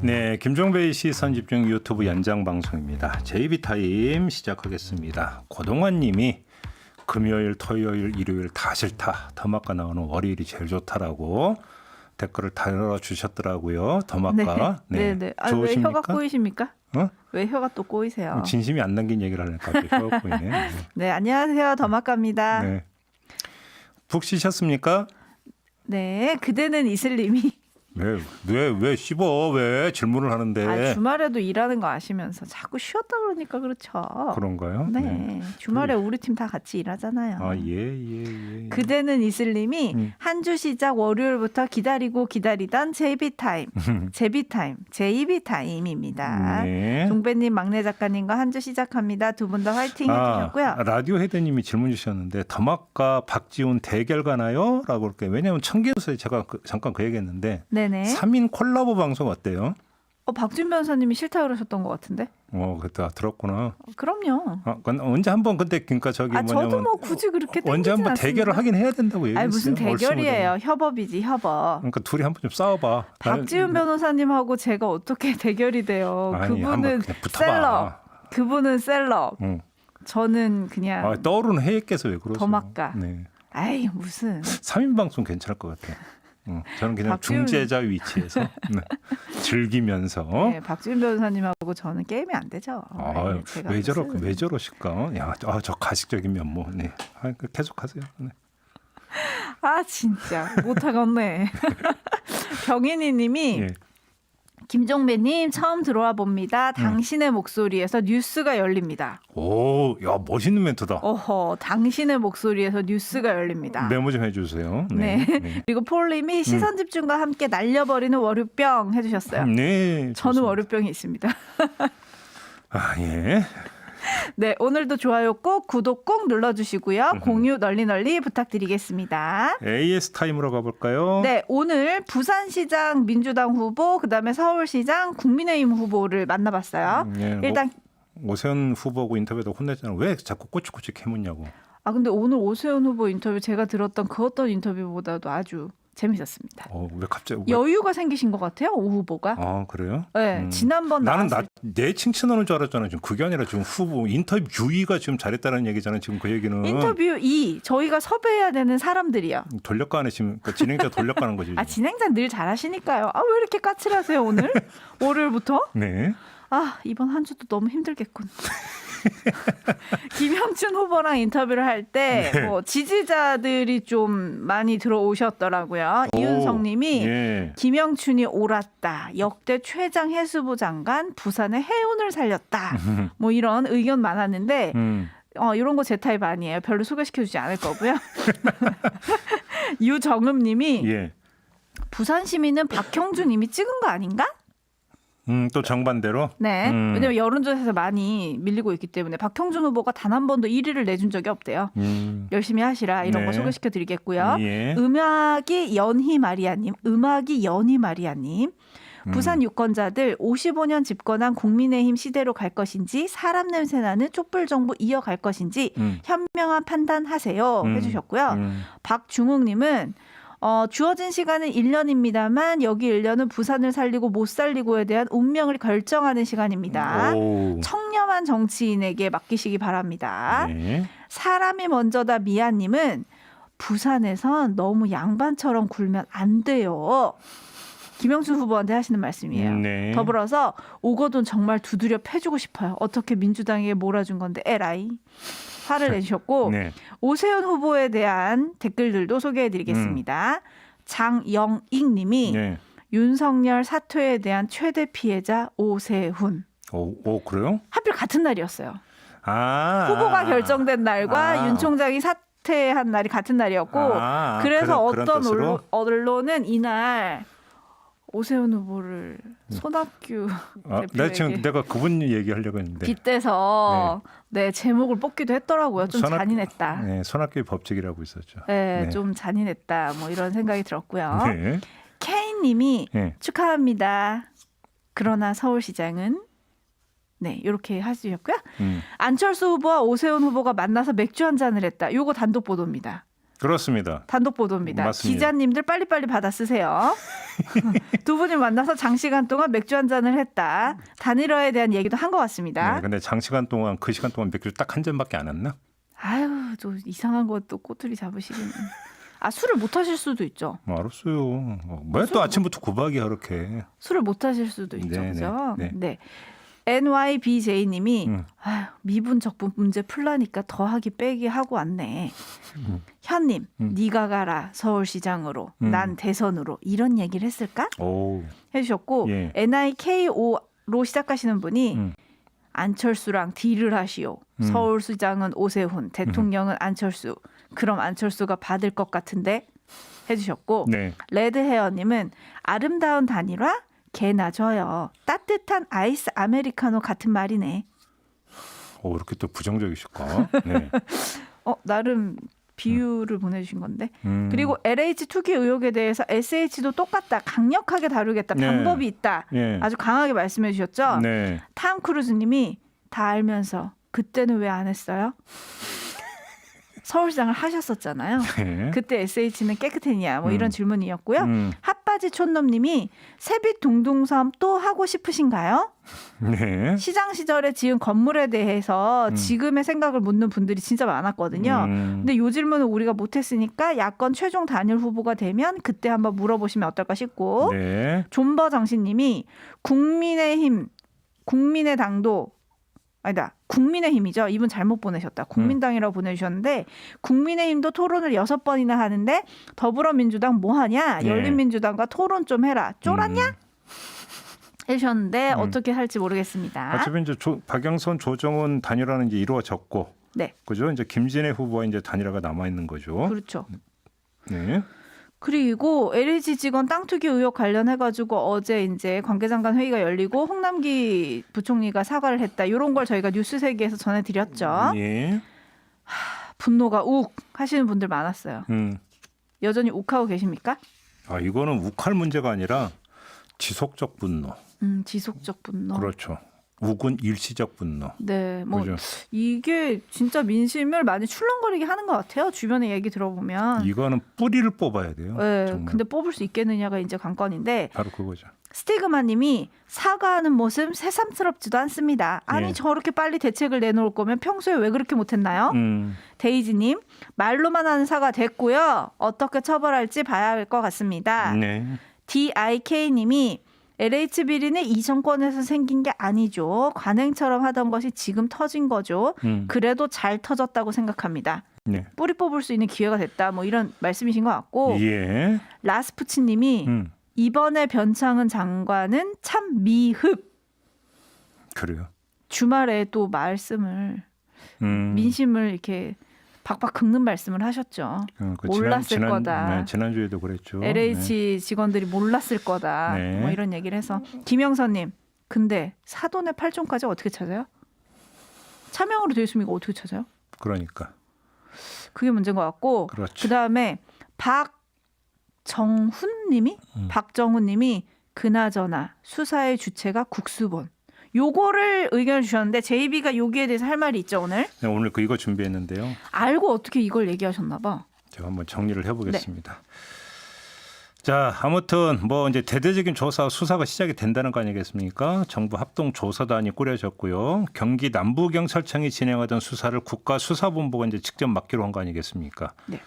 네, 김종배의 시선집중 유튜브 연장 방송입니다. JB타임 시작하겠습니다. 고동환님이 금요일, 토요일, 일요일 다 싫다. 더마카 나오는 월요일이 제일 좋다라고 댓글을 달아주셨더라고요. 더마카. 네. 아, 왜 혀가 꼬이십니까? 어? 왜 혀가 또 꼬이세요? 진심이 안 담긴 얘기를 하니까 갑자기 혀가 꼬이네. 네, 안녕하세요. 더마카입니다. 네. 푹 쉬셨습니까? 네, 그대는 이슬님이 왜 씹어? 왜 질문을 하하는데? 주말에도 일하는 거 아시면서 자꾸 쉬었다 그러니까 그렇죠. 그런가요? 네. 주말에 우리 팀 다 같이 일하잖아요. 아, 예. 그대는 이슬님이 한 주 시작 월요일부터 기다리던 JB타임, JB타임입니다. 네. 종배님, 막내 작가님과 한 주 시작합니다. 두 분 다 화이팅 해주셨고요. 라디오 헤드님이 질문 주셨는데 더마카 박지훈 대결 가나요? 라고 그렇게. 왜냐하면 청계에서 제가 잠깐 그 얘기했는데 네네. 3인 콜라보 방송 어때요? 박준 변호사님이 싫다 그러셨던 것 같은데? 그때 들었구나. 그럼요. 언제 한번 근데 그러니까 저기 뭐냐면 저도 뭐 굳이 그렇게 언제 한번 대결을 하긴 해야 된다고 얘기했어요. 무슨 대결이에요? 협업이지, 협업. 그러니까 둘이 한번 좀 싸워봐. 박지훈 변호사님하고 제가 어떻게 대결이 돼요? 그분은 셀럽. 그분은 셀럽. 저는 그냥 떠오르는 해액께서 왜 그러세요? 더마카. 네. 아이 무슨 3인 방송 괜찮을 것 같아요. 저는 그냥 중재자 위치에서 즐기면서. 네, 박지훈 변호사님하고 저는 게임이 안 되죠. 왜 저러실까? 야, 저 가식적인 면모. 네, 계속하세요. 네. 진짜 못하겠네. 병인이님이. 예. 김종배님 처음 들어와 봅니다. 당신의 목소리에서 뉴스가 열립니다. 오, 야 멋있는 멘트다. 당신의 목소리에서 뉴스가 열립니다. 메모 좀 해주세요. 네. 그리고 폴님이 시선 집중과 함께 날려버리는 월요병 해주셨어요. 네. 저는 월요병이 있습니다. 예. 네, 오늘도 좋아요 꼭 구독 꼭 눌러주시고요. 공유 널리 부탁드리겠습니다. AS 타임으로 가볼까요? 네, 오늘 부산시장 민주당 후보, 그다음에 서울시장 국민의힘 후보를 만나봤어요. 일단 오세훈 후보하고 인터뷰도 혼냈잖아요. 왜 자꾸 꼬치꼬치 캐묻냐고. 근데 오늘 오세훈 후보 인터뷰 제가 들었던 그 어떤 인터뷰보다도 아주 재밌었습니다. 왜 갑자기 여유가 생기신 것 같아요, 오 후보가. 그래요? 네, 지난번 나는 내 칭찬하는 줄 알았잖아요. 지금 그게 아니라 지금 후보 인터뷰 2위가 지금 잘했다는 얘기잖아요. 지금 그 얘기는 인터뷰 2 저희가 섭외해야 되는 사람들이요. 돌려가네 지금 진행자 돌려가는 거지. 진행자 늘 잘하시니까요. 왜 이렇게 까칠하세요 오늘? 월요일부터? 네. 이번 한 주도 너무 힘들겠군. 김영춘 후보랑 인터뷰를 할 때 지지자들이 좀 많이 들어오셨더라고요. 이윤성 님이 김영춘이 옳았다. 역대 최장 해수부 장관 부산의 해운을 살렸다. 이런 의견 많았는데 이런 거 제 타입 아니에요. 별로 소개시켜주지 않을 거고요. 유정음 님이 부산 시민은 박형준 님이 찍은 거 아닌가? 또 정반대로? 네. 왜냐면 여론조사에서 많이 밀리고 있기 때문에 박형준 후보가 단 한 번도 1위를 내준 적이 없대요. 열심히 하시라 이런 거 소개시켜 드리겠고요. 음악이 연희 마리아님. 부산 유권자들 55년 집권한 국민의힘 시대로 갈 것인지 사람 냄새 나는 촛불 정부 이어갈 것인지 현명한 판단하세요 해주셨고요. 박중욱님은 주어진 시간은 1년입니다만 여기 1년은 부산을 살리고 못 살리고에 대한 운명을 결정하는 시간입니다. 청렴한 정치인에게 맡기시기 바랍니다. 사람이 먼저다 미아님은 부산에선 너무 양반처럼 굴면 안 돼요. 김영춘 후보한테 하시는 말씀이에요. 더불어서 오거돈 정말 두드려 패주고 싶어요. 어떻게 민주당에 몰아준 건데 에라이. 화를 내주셨고 오세훈 후보에 대한 댓글들도 소개해드리겠습니다. 장영익 님이 윤석열 사퇴에 대한 최대 피해자 오세훈. 그래요? 하필 같은 날이었어요. 후보가 결정된 날과 윤 총장이 사퇴한 날이 같은 날이었고 그래서 어떤 언론은 이날 오세훈 후보를 손학규 대표에게 내가 그분 얘기하려고 했는데 빗대서 제목을 뽑기도 했더라고요. 좀 잔인했다. 손학규의 법칙이라고 있었죠. 좀 잔인했다. 이런 생각이 들었고요. 케인님이 축하합니다. 그러나 서울시장은 네, 이렇게 하시셨고요. 안철수 후보와 오세훈 후보가 만나서 맥주 한 잔을 했다. 요거 단독 보도입니다. 그렇습니다. 단독 보도입니다. 맞습니다. 기자님들 빨리빨리 받아 쓰세요. 두 분이 만나서 장시간 동안 맥주 한 잔을 했다. 단일화에 대한 얘기도 한 것 같습니다. 네, 근데 장시간 동안 그 시간 동안 맥주 딱 한 잔밖에 안 했나? 아유, 또 이상한 것도 꼬투리 잡으시기는. 아, 술을 못 하실 수도 있죠. 알았어요. 왜 또 아침부터 구박이야 그렇게. 술을 못 하실 수도 있죠. 네, 그죠? 네. 네. NYBJ님이 아유, 미분 적분 문제 풀라니까 더하기 빼기 하고 왔네. 현님, 네가 가라 서울시장으로, 난 대선으로 이런 얘기를 했을까? 오. 해주셨고 예. NIKO로 시작하시는 분이 안철수랑 딜을 하시오. 서울시장은 오세훈, 대통령은 안철수. 그럼 안철수가 받을 것 같은데 해주셨고 네. 레드헤어님은 아름다운 단일화? 개나 져요. 따뜻한 아이스 아메리카노 같은 말이네. 오, 이렇게 또 부정적이실까? 네. 나름 비유를 보내주신 건데. 그리고 LH 투기 의혹에 대해서 SH도 똑같다. 강력하게 다루겠다. 네. 방법이 있다. 예. 아주 강하게 말씀해 주셨죠. 네. 탐 크루즈님이 다 알면서 그때는 왜 안 했어요? 서울시장을 하셨었잖아요. 네. 그때 SH는 깨끗했냐 뭐 이런 질문이었고요. 핫바지 촌놈님이 세빛 동둥섬 또 하고 싶으신가요? 네. 시장 시절에 지은 건물에 대해서 지금의 생각을 묻는 분들이 진짜 많았거든요. 근데 이 질문은 우리가 못했으니까 야권 최종 단일 후보가 되면 그때 한번 물어보시면 어떨까 싶고 네. 존버 장신님이 국민의당도 아니다. 국민의힘이죠. 이분 잘못 보내셨다. 국민당이라고 보내주셨는데 국민의힘도 토론을 6번이나 하는데 더불어민주당 뭐하냐? 네. 열린민주당과 토론 좀 해라. 쫄았냐? 해주셨는데 어떻게 할지 모르겠습니다. 어차피 이제 박영선, 조정훈 단일화는 이제 이루어졌고, 네, 그죠? 이제 김진애 후보와 이제 단일화가 남아 있는 거죠. 그렇죠. 네. 그리고 LH 직원 땅 투기 의혹 관련해가지고 어제 이제 관계장관 회의가 열리고 홍남기 부총리가 사과를 했다. 이런 걸 저희가 뉴스 세계에서 전해드렸죠. 예. 분노가 욱 하시는 분들 많았어요. 여전히 욱하고 계십니까? 아, 이거는 욱할 문제가 아니라 지속적 분노. 지속적 분노. 그렇죠. 욱은 일시적 분노. 네, 뭐 그죠? 이게 진짜 민심을 많이 출렁거리게 하는 것 같아요. 주변의 얘기 들어보면. 이거는 뿌리를 뽑아야 돼요. 네, 정말. 근데 뽑을 수 있겠느냐가 이제 관건인데 바로 그거죠. 스티그마님이 사과하는 모습 새삼스럽지도 않습니다. 아니 예. 저렇게 빨리 대책을 내놓을 거면 평소에 왜 그렇게 못했나요? 데이지님 말로만 하는 사과 됐고요. 어떻게 처벌할지 봐야 할 것 같습니다. 네. DIK님이 LH 비리는 이 정권에서 생긴 게 아니죠. 관행처럼 하던 것이 지금 터진 거죠. 그래도 잘 터졌다고 생각합니다. 네. 뿌리 뽑을 수 있는 기회가 됐다. 뭐 이런 말씀이신 것 같고 예. 라스푸치님이 이번에 변창흠 장관은 참 미흡. 그래요. 주말에 또 말씀을 민심을 이렇게 박박 긁는 말씀을 하셨죠. 그 몰랐을 거다. 네, 지난주에도 그랬죠. LH 직원들이 몰랐을 거다. 네. 뭐 이런 얘기를 해서 김영선님, 근데 사돈의 8종까지 어떻게 찾아요? 차명으로 되어 있으면 이거 어떻게 찾아요? 그러니까. 그게 문제인 것 같고 그렇죠. 그다음에 박정훈님이 그나저나 수사의 주체가 국수본. 요거를 의견을 주셨는데 JB가 여기에 대해서 할 말이 있죠 오늘. 네, 오늘 이거 준비했는데요. 알고 어떻게 이걸 얘기하셨나 봐. 제가 한번 정리를 해보겠습니다. 자, 아무튼 뭐 이제 대대적인 조사 수사가 시작이 된다는 거 아니겠습니까? 정부 합동 조사단이 꾸려졌고요. 경기 남부경찰청이 진행하던 수사를 국가수사본부가 이제 직접 맡기로 한 거 아니겠습니까? 네.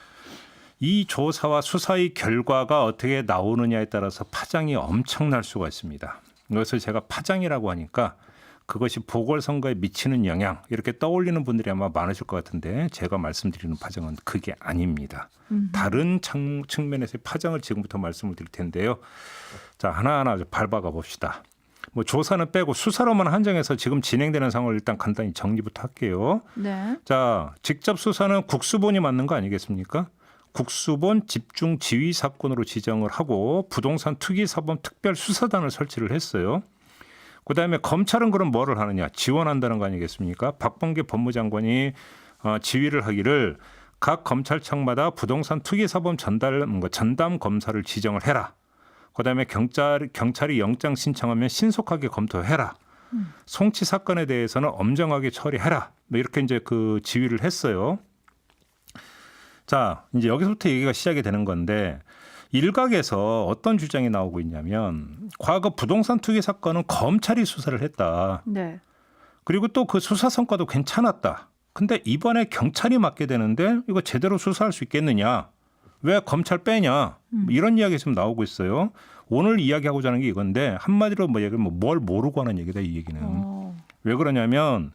이 조사와 수사의 결과가 어떻게 나오느냐에 따라서 파장이 엄청날 수가 있습니다. 이것을 제가 파장이라고 하니까 그것이 보궐선거에 미치는 영향 이렇게 떠올리는 분들이 아마 많으실 것 같은데 제가 말씀드리는 파장은 그게 아닙니다. 다른 측면에서의 파장을 지금부터 말씀을 드릴 텐데요. 자, 하나하나 밟아가 봅시다. 뭐 조사는 빼고 수사로만 한정해서 지금 진행되는 상황을 일단 간단히 정리부터 할게요. 네. 자, 직접 수사는 국수본이 맞는 거 아니겠습니까? 국수본 집중 지휘 사건으로 지정을 하고 부동산 투기 사범 특별 수사단을 설치를 했어요. 그다음에 검찰은 그럼 뭐를 하느냐? 지원한다는 거 아니겠습니까? 박범계 법무장관이 지휘를 하기를 각 검찰청마다 부동산 투기 사범 전담 검사를 지정을 해라. 그다음에 경찰이 영장 신청하면 신속하게 검토해라. 송치 사건에 대해서는 엄정하게 처리해라. 뭐 이렇게 이제 그 지휘를 했어요. 자, 이제 여기서부터 얘기가 시작이 되는 건데 일각에서 어떤 주장이 나오고 있냐면 과거 부동산 투기 사건은 검찰이 수사를 했다. 네. 그리고 또 그 수사 성과도 괜찮았다. 근데 이번에 경찰이 맡게 되는데 이거 제대로 수사할 수 있겠느냐? 왜 검찰 빼냐? 이런 이야기 지금 나오고 있어요. 오늘 이야기하고자 하는 게 이건데 한마디로 뭐 얘기하면 뭘 모르고 하는 얘기다 이 얘기는. 왜 그러냐면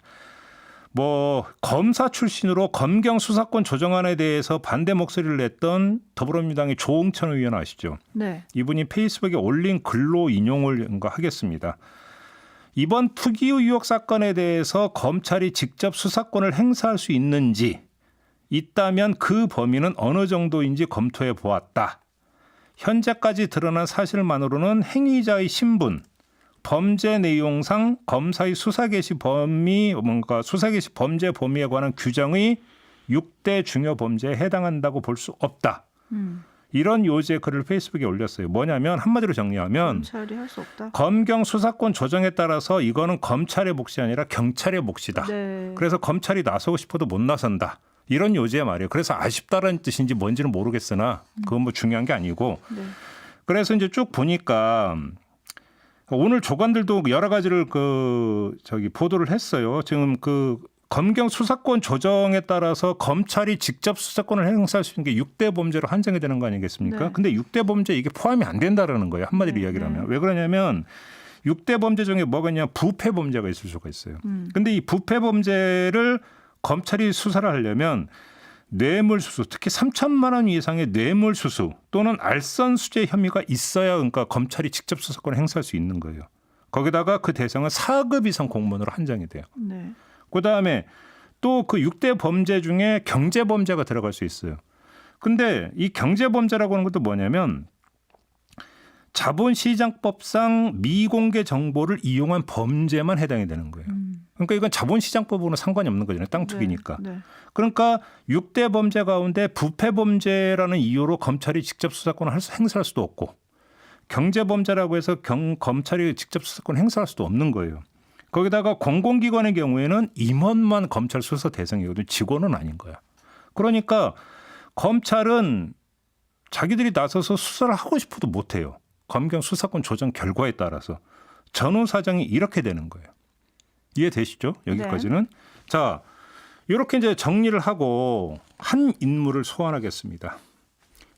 뭐 검사 출신으로 검경 수사권 조정안에 대해서 반대 목소리를 냈던 더불어민주당의 조응천 의원 아시죠? 네. 이분이 페이스북에 올린 글로 인용을 하겠습니다. 이번 투기 의혹 사건에 대해서 검찰이 직접 수사권을 행사할 수 있는지 있다면 그 범위는 어느 정도인지 검토해 보았다. 현재까지 드러난 사실만으로는 행위자의 신분, 범죄 내용상 검사의 수사 개시 범위, 수사 개시 범죄 범위에 관한 규정의 6대 중요 범죄에 해당한다고 볼 수 없다. 이런 요지의 글을 페이스북에 올렸어요. 뭐냐면 한마디로 정리하면 검찰이 할 수 없다. 검경 수사권 조정에 따라서 이거는 검찰의 몫이 아니라 경찰의 몫이다. 네. 그래서 검찰이 나서고 싶어도 못 나선다. 이런 요지의 말이에요. 그래서 아쉽다는 뜻인지 뭔지는 모르겠으나 그건 뭐 중요한 게 아니고. 네. 그래서 이제 쭉 보니까 오늘 조간들도 여러 가지를 보도를 했어요. 지금 그 검경 수사권 조정에 따라서 검찰이 직접 수사권을 행사할 수 있는 게 6대 범죄로 한정이 되는 거 아니겠습니까? 네. 근데 6대 범죄 이게 포함이 안 된다라는 거예요. 한마디로 이야기를 하면. 왜 그러냐면 6대 범죄 중에 뭐가 있냐 부패 범죄가 있을 수가 있어요. 근데 이 부패 범죄를 검찰이 수사를 하려면 뇌물수수, 특히 3천만 원 이상의 뇌물수수 또는 알선수재 혐의가 있어야 그러니까 검찰이 직접 수사권을 행사할 수 있는 거예요. 거기다가 그 대상은 4급 이상 공무원으로 한정이 돼요. 네. 그다음에 또 그 6대 범죄 중에 경제범죄가 들어갈 수 있어요. 근데 이 경제범죄라고 하는 것도 뭐냐면 자본시장법상 미공개 정보를 이용한 범죄만 해당이 되는 거예요. 그러니까 이건 자본시장법으로는 상관이 없는 거잖아요. 땅 투기니까. 네. 네. 그러니까 6대 범죄 가운데 부패범죄라는 이유로 검찰이 직접 수사권을 행사할 수도 없고 경제범죄라고 해서 검찰이 직접 수사권을 행사할 수도 없는 거예요. 거기다가 공공기관의 경우에는 임원만 검찰 수사 대상이거든요. 직원은 아닌 거야. 그러니까 검찰은 자기들이 나서서 수사를 하고 싶어도 못해요. 검경 수사권 조정 결과에 따라서. 전후 사정이 이렇게 되는 거예요. 이해되시죠? 여기까지는. 네. 자, 이렇게 이제 정리를 하고 한 인물을 소환하겠습니다.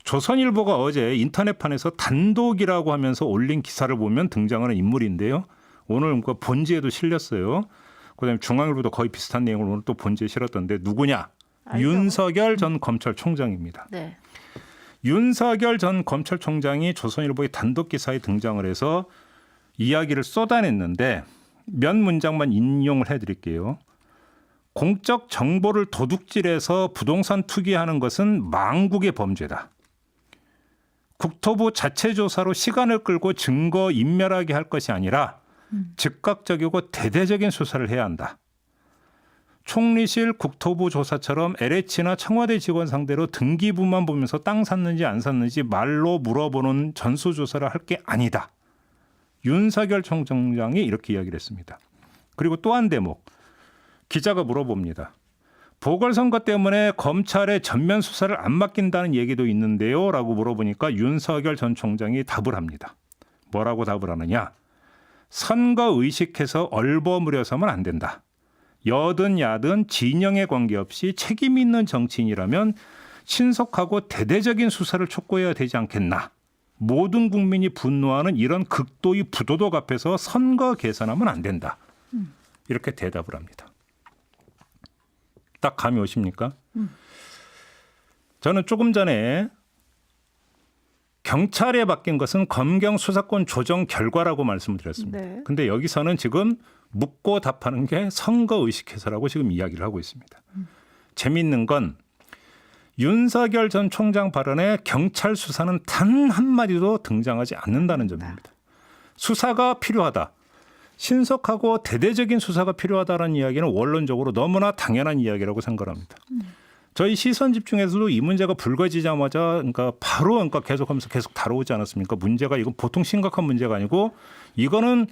조선일보가 어제 인터넷판에서 단독이라고 하면서 올린 기사를 보면 등장하는 인물인데요. 오늘 본지에도 실렸어요. 그다음에 중앙일보도 거의 비슷한 내용을 오늘 또 본지에 실었던데 누구냐? 윤석열 전 검찰총장입니다. 네. 윤석열 전 검찰총장이 조선일보의 단독 기사에 등장을 해서 이야기를 쏟아냈는데 몇 문장만 인용을 해드릴게요. 공적 정보를 도둑질해서 부동산 투기하는 것은 망국의 범죄다. 국토부 자체 조사로 시간을 끌고 증거 인멸하게 할 것이 아니라 즉각적이고 대대적인 수사를 해야 한다. 총리실 국토부 조사처럼 LH나 청와대 직원 상대로 등기부만 보면서 땅 샀는지 안 샀는지 말로 물어보는 전수조사를 할 게 아니다. 윤석열 총장이 이렇게 이야기를 했습니다. 그리고 또 한 대목. 기자가 물어봅니다. 보궐선거 때문에 검찰에 전면 수사를 안 맡긴다는 얘기도 있는데요. 라고 물어보니까 윤석열 전 총장이 답을 합니다. 뭐라고 답을 하느냐. 선거 의식해서 얼버무려서는 안 된다. 여든 야든 진영에 관계없이 책임 있는 정치인이라면 신속하고 대대적인 수사를 촉구해야 되지 않겠나. 모든 국민이 분노하는 이런 극도의 부도덕 앞에서 선거 계산하면 안 된다. 이렇게 대답을 합니다. 딱 감이 오십니까? 저는 조금 전에 경찰에 맡긴 것은 검경 수사권 조정 결과라고 말씀을 드렸습니다. 네. 근데 여기서는 지금 묻고 답하는 게 선거 의식해서라고 지금 이야기를 하고 있습니다. 재미있는 건 윤석열 전 총장 발언에 경찰 수사는 단 한마디도 등장하지 않는다는 점입니다. 수사가 필요하다. 신속하고 대대적인 수사가 필요하다는 이야기는 원론적으로 너무나 당연한 이야기라고 생각합니다. 저희 시선 집중에서도 이 문제가 불거지자마자 그러니까 바로 계속하면서 계속 다뤄오지 않았습니까? 문제가 이건 보통 심각한 문제가 아니고 이거는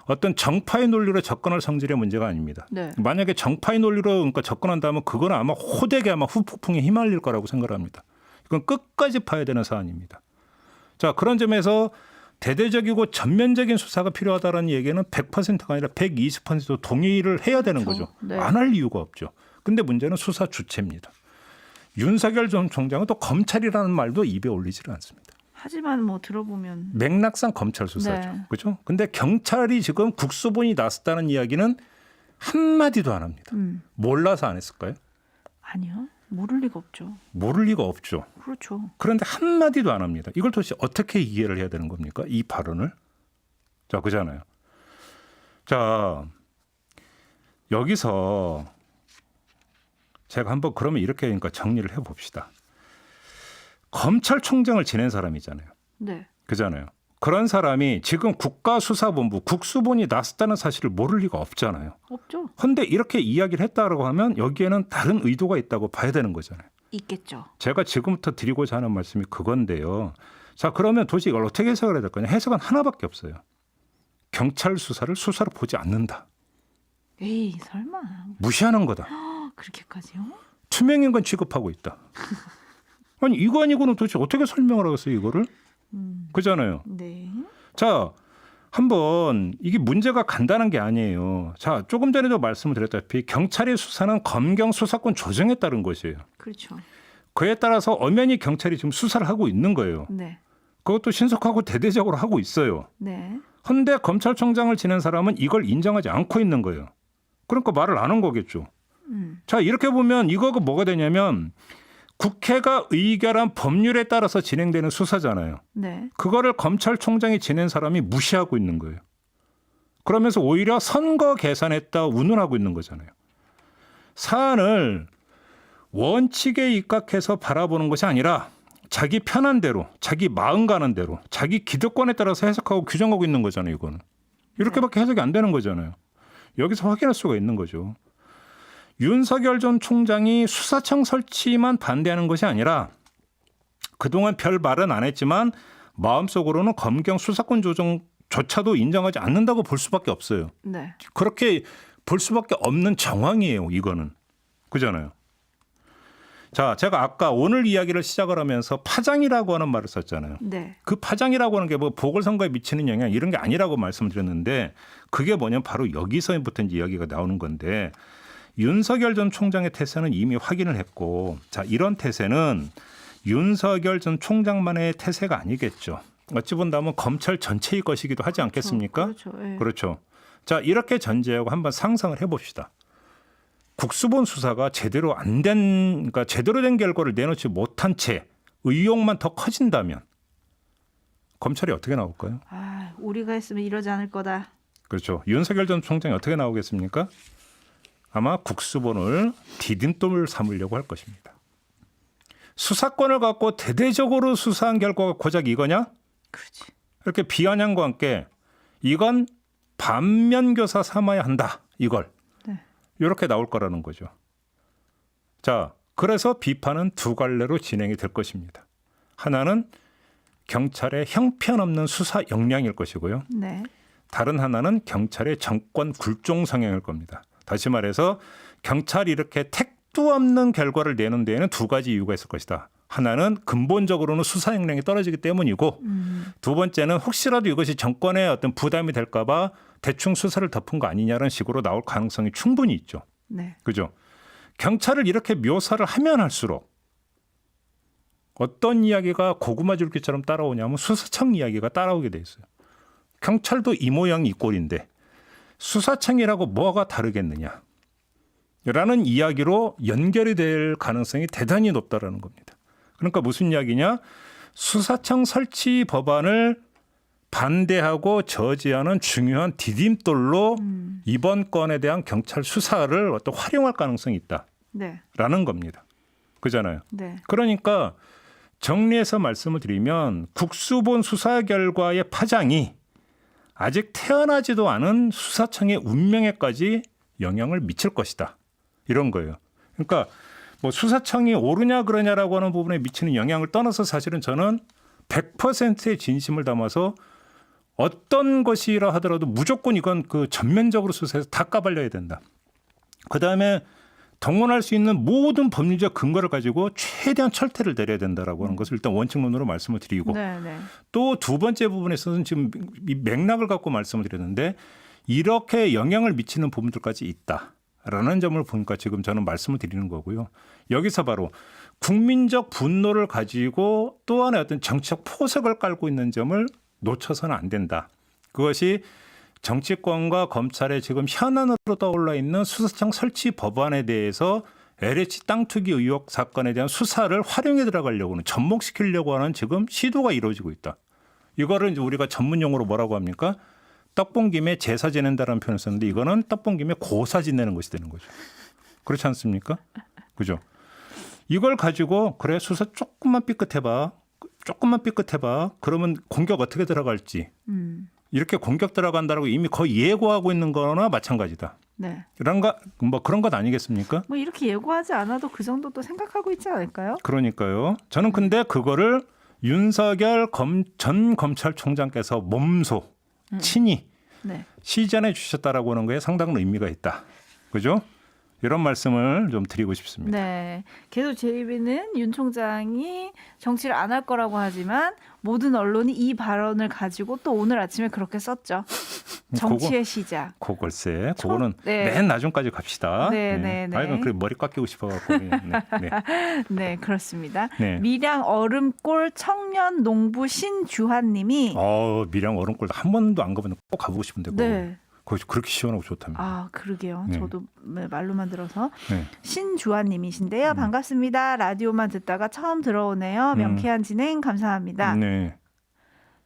어떤 정파의 논리로 접근할 성질의 문제가 아닙니다. 네. 만약에 정파의 논리로 그러니까 접근한다면 그건 아마 호되게 아마 후폭풍에 휘말릴 거라고 생각합니다. 이건 끝까지 봐야 되는 사안입니다. 자, 그런 점에서 대대적이고 전면적인 수사가 필요하다는 얘기는 100%가 아니라 120% 동의를 해야 되는 그렇죠. 거죠. 네. 안 할 이유가 없죠. 근데 문제는 수사 주체입니다. 윤석열 전 총장은 또 검찰이라는 말도 입에 올리지를 않습니다. 하지만 뭐 들어보면 맥락상 검찰 수사죠. 네. 그렇죠? 근데 경찰이 지금 국수본이 났었다는 이야기는 한마디도 안 합니다. 몰라서 안 했을까요? 아니요. 모를 리가 없죠. 모를 리가 없죠. 그렇죠. 그런데 한마디도 안 합니다. 이걸 도대체 어떻게 이해를 해야 되는 겁니까? 이 발언을. 자, 그잖아요. 자, 여기서 제가 한번 그러면 이렇게 그러니까 정리를 해봅시다. 검찰총장을 지낸 사람이잖아요. 네. 그잖아요. 그런 사람이 지금 국가수사본부 국수본이 났었다는 사실을 모를 리가 없잖아요. 없죠. 그런데 이렇게 이야기를 했다고 하면 여기에는 다른 의도가 있다고 봐야 되는 거잖아요. 있겠죠. 제가 지금부터 드리고자 하는 말씀이 그건데요. 자, 그러면 도대체 이걸 어떻게 해석을 해야 될 거냐. 해석은 하나밖에 없어요. 경찰 수사를 수사로 보지 않는다. 에이 설마 무시하는 거다. 그렇게까지요? 투명인 건 취급하고 있다. 아니 이거 아니고는 도대체 어떻게 설명을 하겠어요 이거를? 그잖아요. 네. 자, 한번 이게 문제가 간단한 게 아니에요. 자, 조금 전에도 말씀을 드렸다시피 경찰의 수사는 검경 수사권 조정에 따른 것이에요. 그렇죠. 그에 따라서 엄연히 경찰이 지금 수사를 하고 있는 거예요. 네. 그것도 신속하고 대대적으로 하고 있어요. 네. 그런데 검찰총장을 지낸 사람은 이걸 인정하지 않고 있는 거예요. 그러니까 말을 안 한 거겠죠. 자, 이렇게 보면 이거가 뭐가 되냐면 국회가 의결한 법률에 따라서 진행되는 수사잖아요. 네. 그거를 검찰총장이 지낸 사람이 무시하고 있는 거예요. 그러면서 오히려 선거 계산했다 운운하고 있는 거잖아요. 사안을 원칙에 입각해서 바라보는 것이 아니라 자기 편한 대로, 자기 마음 가는 대로, 자기 기득권에 따라서 해석하고 규정하고 있는 거잖아요. 이거는. 이렇게밖에 해석이 안 되는 거잖아요. 여기서 확인할 수가 있는 거죠. 윤석열 전 총장이 수사청 설치만 반대하는 것이 아니라 그동안 별 말은 안 했지만 마음속으로는 검경 수사권 조정조차도 인정하지 않는다고 볼 수밖에 없어요. 네. 그렇게 볼 수밖에 없는 정황이에요. 이거는. 그잖아요. 자, 제가 아까 오늘 이야기를 시작을 하면서 파장이라고 하는 말을 썼잖아요. 네. 그 파장이라고 하는 게 뭐 보궐선거에 미치는 영향 이런 게 아니라고 말씀드렸는데 그게 뭐냐면 바로 여기서부터 이제 이야기가 나오는 건데 윤석열 전 총장의 태세는 이미 확인을 했고 자, 이런 태세는 윤석열 전 총장만의 태세가 아니겠죠. 어찌 본다면 검찰 전체의 것이기도 하지 않겠습니까? 그렇죠. 예. 그렇죠. 자, 이렇게 전제하고 한번 상상을 해봅시다. 국수본 수사가 제대로 안 된, 그러니까 제대로 된 결과를 내놓지 못한 채 의혹만 더 커진다면 검찰이 어떻게 나올까요? 아, 우리가 했으면 이러지 않을 거다. 그렇죠. 윤석열 전 총장이 어떻게 나오겠습니까? 아마 국수본을 디딤돌을 삼으려고 할 것입니다. 수사권을 갖고 대대적으로 수사한 결과가 고작 이거냐? 그렇지. 이렇게 비아냥과 함께 이건 반면교사 삼아야 한다. 이걸. 네. 이렇게 나올 거라는 거죠. 자, 그래서 비판은 두 갈래로 진행이 될 것입니다. 하나는 경찰의 형편없는 수사 역량일 것이고요. 네. 다른 하나는 경찰의 정권 굴종 성향일 겁니다. 다시 말해서 경찰이 이렇게 택도 없는 결과를 내는 데에는 두 가지 이유가 있을 것이다. 하나는 근본적으로는 수사 역량이 떨어지기 때문이고 두 번째는 혹시라도 이것이 정권에 어떤 부담이 될까 봐 대충 수사를 덮은 거 아니냐는 식으로 나올 가능성이 충분히 있죠. 네. 그죠? 경찰을 이렇게 묘사를 하면 할수록 어떤 이야기가 고구마 줄기처럼 따라오냐면 수사청 이야기가 따라오게 돼 있어요. 경찰도 이 모양이 이 꼴인데 수사청이라고 뭐가 다르겠느냐 라는 이야기로 연결이 될 가능성이 대단히 높다라는 겁니다. 그러니까 무슨 이야기냐? 수사청 설치 법안을 반대하고 저지하는 중요한 디딤돌로 이번 건에 대한 경찰 수사를 어떤 활용할 가능성이 네. 있다라는 겁니다. 그잖아요. 네. 그러니까 정리해서 말씀을 드리면 국수본 수사 결과의 파장이 아직 태어나지도 않은 수사청의 운명에까지 영향을 미칠 것이다. 이런 거예요. 그러니까 뭐 수사청이 옳으냐 그러냐라고 하는 부분에 미치는 영향을 떠나서 사실은 저는 100%의 진심을 담아서 어떤 것이라 하더라도 무조건 이건 그 전면적으로 수사해서 다 까발려야 된다. 그다음에 동원할 수 있는 모든 법률적 근거를 가지고 최대한 철퇴를 내려야 된다라고 하는 것을 일단 원칙론으로 말씀을 드리고 네, 네. 또 두 번째 부분에서는 지금 이 맥락을 갖고 말씀을 드렸는데 이렇게 영향을 미치는 부분들까지 있다라는 점을 보니까 지금 저는 말씀을 드리는 거고요. 여기서 바로 국민적 분노를 가지고 또 하나의 어떤 정치적 포석을 깔고 있는 점을 놓쳐서는 안 된다. 그것이 정치권과 검찰의 지금 현안으로 떠올라 있는 수사청 설치 법안에 대해서 LH 땅 투기 의혹 사건에 대한 수사를 활용해 들어가려고는 접목시키려고 하는 지금 시도가 이루어지고 있다. 이거를 이제 우리가 전문 용어로 뭐라고 합니까? 떡본 김에 제사 지낸다라는 표현을 썼는데 이거는 떡본 김에 고사 지내는 것이 되는 거죠. 그렇지 않습니까? 그죠? 이걸 가지고 그래 수사 조금만 삐끗해봐. 그러면 공격 어떻게 들어갈지. 이렇게 공격 들어간다라고 이미 거의 예고하고 있는 거나 마찬가지다. 네. 그런 것 아니겠습니까? 뭐 이렇게 예고하지 않아도 그 정도도 생각하고 있지 않을까요? 그러니까요. 저는 근데 그거를 윤석열 전 검찰총장께서 몸소 친히 네. 시전해 주셨다라고 하는 거에 상당한 의미가 있다. 그죠? 이런 말씀을 좀 드리고 싶습니다. 네. 계속 JB는 윤 총장이 정치를 안 할 거라고 하지만 모든 언론이 이 발언을 가지고 또 오늘 아침에 그렇게 썼죠. 정치의 시작. 그걸세. 그거는 네. 맨 나중까지 갑시다. 네. 아이고 그래 머리 깎이고 싶어갖고. 네, 그렇습니다. 네. 밀양 얼음골 청년 농부 신주환님이 밀양 얼음골 한 번도 안 가봤는데 꼭 가보고 싶은데. 네. 거기 그렇게 시원하고 좋답니다. 아, 그러게요. 네. 저도 말로만 들어서. 네. 신주환님이신데요. 반갑습니다. 라디오만 듣다가 처음 들어오네요. 명쾌한 진행 감사합니다. 네.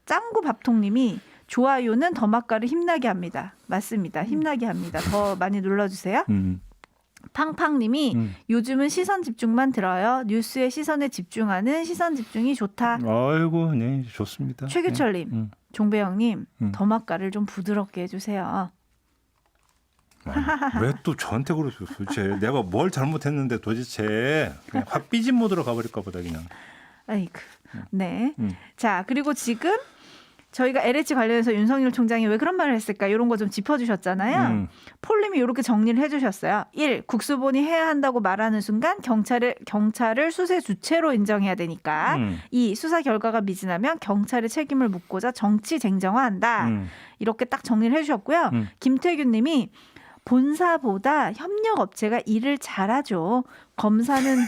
짱구 밥통님이 좋아요는 더 맛깔을 힘나게 합니다. 맞습니다. 힘나게 합니다. 더 많이 눌러주세요. 팡팡님이 요즘은 시선 집중만 들어요. 뉴스에 시선에 집중하는 시선 집중이 좋다. 아이고, 네, 좋습니다. 최규철님, 종배영님, 더 맛깔을 좀 부드럽게 해주세요. 왜 또 저한테 그러세요? 도대체 내가 뭘 잘못했는데 도대체 그냥 확 삐진 모드로 가버릴까 보다 그냥. 아이고, 네. 자, 그리고 지금 저희가 LH 관련해서 윤석열 총장이 왜 그런 말을 했을까 이런 거 좀 짚어주셨잖아요. 폴님이 이렇게 정리를 해주셨어요. 1. 국수본이 해야 한다고 말하는 순간 경찰을 수세 주체로 인정해야 되니까. 2. 수사 결과가 미진하면 경찰의 책임을 묻고자 정치 쟁정화한다. 이렇게 딱 정리를 해주셨고요. 김태균 님이 본사보다 협력업체가 일을 잘하죠. 검사는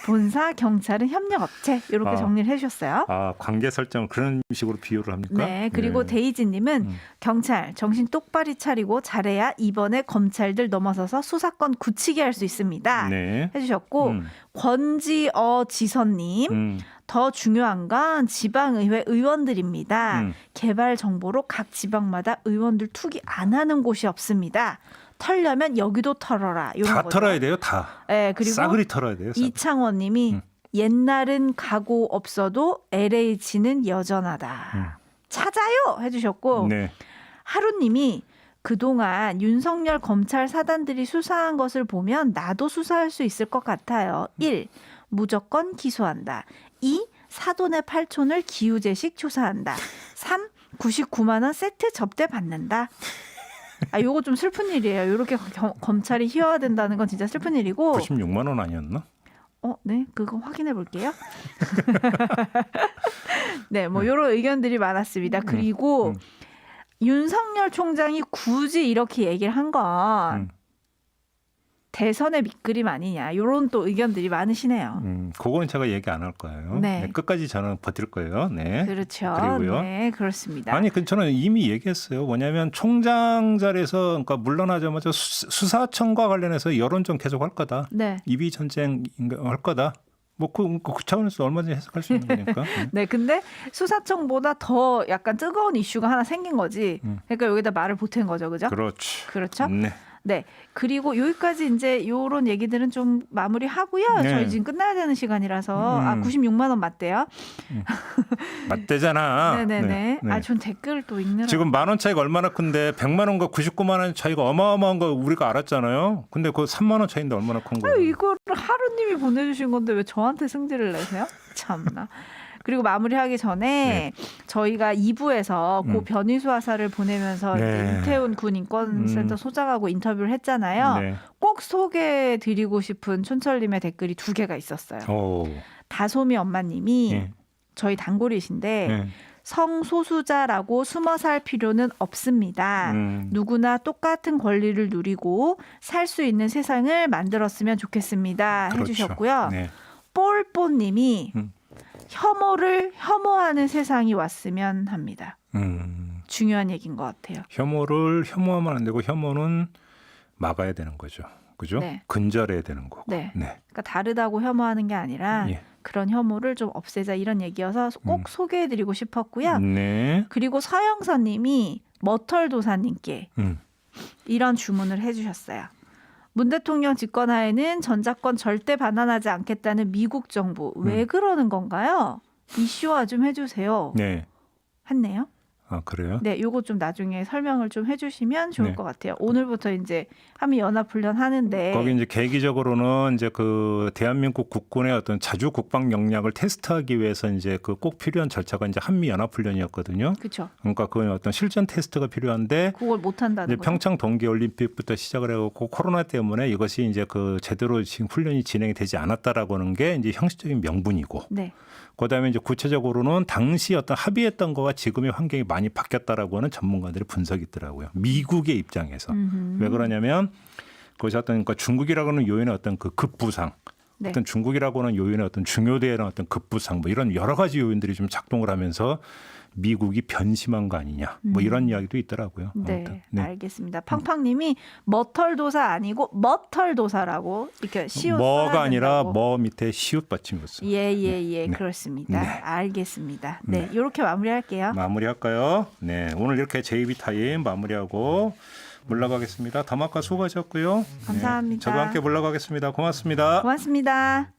본사, 경찰은 협력업체. 이렇게 정리를 해주셨어요. 관계 설정을 그런 식으로 비유를 합니까? 네. 그리고 데이지님은 경찰 정신 똑바리 차리고 잘해야 이번에 검찰들 넘어서서 수사권 굳히게 할 수 있습니다. 네. 해주셨고 권지어 지선님. 더 중요한 건 지방의회 의원들입니다. 개발 정보로 각 지방마다 의원들 투기 안 하는 곳이 없습니다. 털려면 여기도 털어라. 다 거죠. 털어야 돼요, 다. 네, 그리고 싸그리 털어야 돼요. 싸그리. 이창원님이 옛날은 가고 없어도 LH는 여전하다. 찾아요 해주셨고 네. 하루님이 그동안 윤석열 검찰 사단들이 수사한 것을 보면 나도 수사할 수 있을 것 같아요. 1. 무조건 기소한다. 2. 사돈의 팔촌을 기우제식 조사한다. 3. 99만 원 세트 접대 받는다. 요거 좀 슬픈 일이에요. 이렇게 검찰이 희화화된다는 건 진짜 슬픈 일이고. 96만 원 아니었나? 네, 그거 확인해 볼게요. 네, 뭐 이런 의견들이 많았습니다. 그리고 윤석열 총장이 굳이 이렇게 얘기를 한 건 대선의 밑그림 아니냐 이런 또 의견들이 많으시네요. 그거는 제가 얘기 안 할 거예요. 네. 네, 끝까지 저는 버틸 거예요. 네. 그렇죠. 그리고요. 네, 그렇습니다. 아니, 저는 이미 얘기했어요. 뭐냐면 총장 자리에서 그러니까 물러나자마자 수사청과 관련해서 여론전 계속 할 거다. 네. 이비 전쟁 할 거다. 뭐 그 차원에서 얼마든지 해석할 수 있는 거니까. 네, 근데 수사청보다 더 약간 뜨거운 이슈가 하나 생긴 거지. 그러니까 여기다 말을 보탠 거죠, 그죠? 그렇죠. 그렇죠. 네. 네. 그리고 여기까지 이제 요런 얘기들은 좀 마무리하고요. 네. 저희 지금 끝나야 되는 시간이라서 96만 원 맞대요. 맞대잖아. 네네네. 전 댓글 또 읽느라 지금 10,000원 차이가 얼마나 큰데 100만 원과 99만 원 차이가 어마어마한 거 우리가 알았잖아요. 근데 그 3만 원 차이인데 얼마나 큰 거예요? 이거를 하루님이 보내주신 건데 왜 저한테 승질을 내세요? 참나. 그리고 마무리하기 전에 저희가 2부에서 고 변희수 하사를 보내면서 이제 이태훈 군 인권센터 소장하고 인터뷰를 했잖아요. 꼭 소개해드리고 싶은 촌철님의 댓글이 2개가 있었어요. 다솜이 엄마님이 저희 단골이신데 성소수자라고 숨어 살 필요는 없습니다. 누구나 똑같은 권리를 누리고 살 수 있는 세상을 만들었으면 좋겠습니다. 그렇죠. 해주셨고요. 뽀뽀님이 혐오를 혐오하는 세상이 왔으면 합니다. 중요한 얘기인 것 같아요. 혐오를 혐오하면 안 되고 혐오는 막아야 되는 거죠. 그죠? 근절해야 되는 거고. 그러니까 다르다고 혐오하는 게 아니라 그런 혐오를 좀 없애자 이런 얘기여서 꼭 소개해드리고 싶었고요. 그리고 서영선님이 머털도사님께 이런 주문을 해주셨어요. 문 대통령 집권하에는 전작권 절대 반환하지 않겠다는 미국 정부 왜 그러는 건가요? 이슈화 좀 해주세요. 했네요. 아, 그래요? 네, 요거 좀 나중에 설명을 좀 해주시면 좋을 것 같아요. 오늘부터 이제 한미 연합 훈련 하는데 거기 이제 계기적으로는 이제 그 대한민국 국군의 어떤 자주 국방 역량을 테스트하기 위해서 이제 그 꼭 필요한 절차가 이제 한미 연합 훈련이었거든요. 그렇죠. 그러니까 그건 어떤 실전 테스트가 필요한데 그걸 못 한다는 이제 거죠. 평창 동계 올림픽부터 시작을 해갖고 코로나 때문에 이것이 이제 그 제대로 지금 훈련이 진행이 되지 않았다라고 하는 게 이제 형식적인 명분이고. 그다음에 이제 구체적으로는 당시 어떤 합의했던 거와 지금의 환경이 많이 바뀌었다라고 하는 전문가들의 분석이 있더라고요. 미국의 입장에서. 왜 그러냐면 그것이 어떤 그러니까 중국이라고 하는 요인의 어떤 그 급부상, 어떤 중국이라고 하는 요인의 어떤 중요대한 어떤 급부상 뭐 이런 여러 가지 요인들이 좀 작동을 하면서 미국이 변심한 거 아니냐 뭐 이런 이야기도 있더라고요. 알겠습니다. 팡팡님이 머털도사 아니고 머털도사라고 이렇게 시옷 뭐가 아니라 뭐 밑에 시옷 받침이었어요. 예, 그렇습니다. 알겠습니다. 이렇게 마무리할게요. 마무리할까요? 오늘 이렇게 JB 타임 마무리하고 물러가겠습니다. 담화과 수고하셨고요. 감사합니다. 저도 함께 물러가겠습니다. 고맙습니다. 고맙습니다.